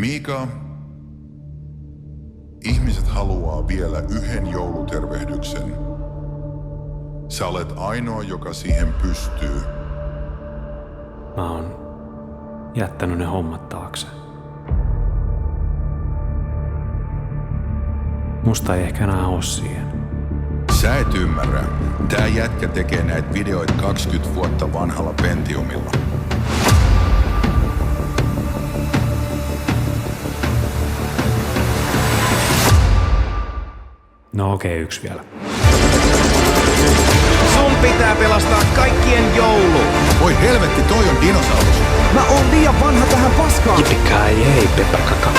Miika, ihmiset haluaa vielä yhden joulutervehdyksen. Sä olet ainoa, joka siihen pystyy. Mä oon jättänyt ne hommat taakse. Musta ei ehkä enää oo siihen. Sä et ymmärrä. Tää jätkä tekee näitä videoita 20 vuotta vanhalla Pentiumilla. No okei, yksi vielä. Sun pitää pelastaa kaikkien joulu. Voi helvetti, toi on dinosaurus. Mä oon liian vanha tähän paskaan. Yippee-ki-yay, pepperkaka.